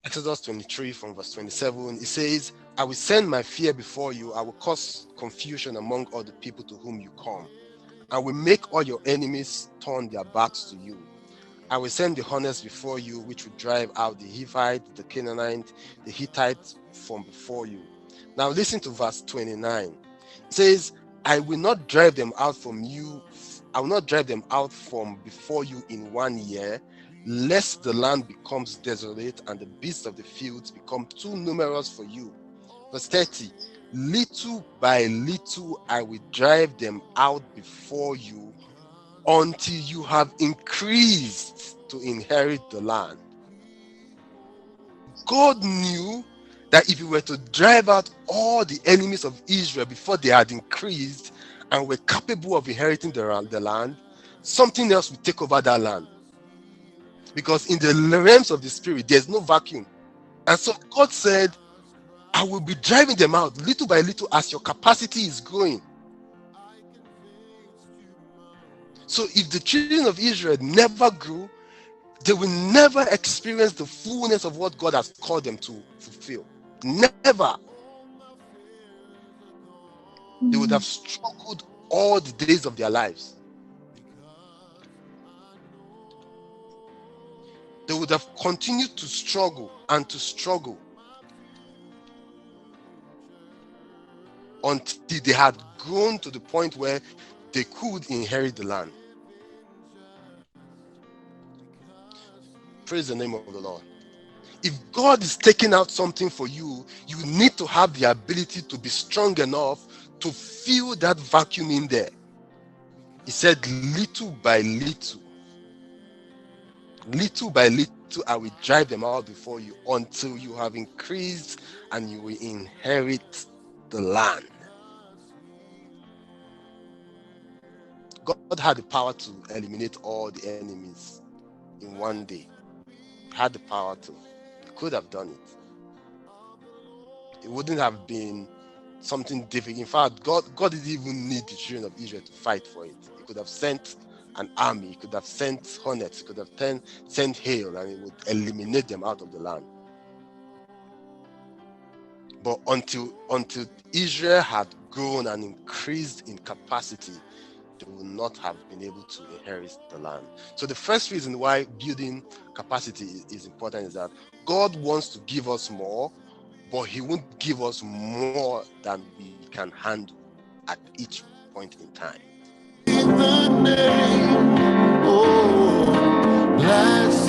Exodus 23 from verse 27, it says, I will send my fear before you. I will cause confusion among all the people to whom you come. I will make all your enemies turn their backs to you. I will send the hornets before you, which will drive out the Hivite, the Canaanite, the Hittite from before you. Now listen to verse 29. It says, I will not drive them out from you. I will not drive them out from before you in 1 year, lest the land becomes desolate and the beasts of the fields become too numerous for you. Verse 30, little by little I will drive them out before you until you have increased to inherit the land. God knew that if he were to drive out all the enemies of Israel before they had increased and were capable of inheriting the land, something else would take over that land. Because in the realms of the spirit, there's no vacuum. And so God said, I will be driving them out little by little as your capacity is growing. So if the children of Israel never grew, they will never experience the fullness of what God has called them to fulfill. Never. They would have struggled all the days of their lives. They would have continued to struggle and to struggle until they had grown to the point where they could inherit the land. Praise the name of the Lord. If God is taking out something for you, you need to have the ability to be strong enough to fill that vacuum in there. He said, little by little I will drive them out before you until you have increased and you will inherit the land. God had the power to eliminate all the enemies in 1 day. He had the power to. He could have done it. It wouldn't have been something difficult. In fact, God didn't even need the children of Israel to fight for it. He could have sent an army. He could have sent hornets. He could have sent hail, and it would eliminate them out of the land. But until Israel had grown and increased in capacity, they would not have been able to inherit the land. So the first reason why building capacity is important is that God wants to give us more, but he won't give us more than we can handle at each point in time. In the name, oh, bless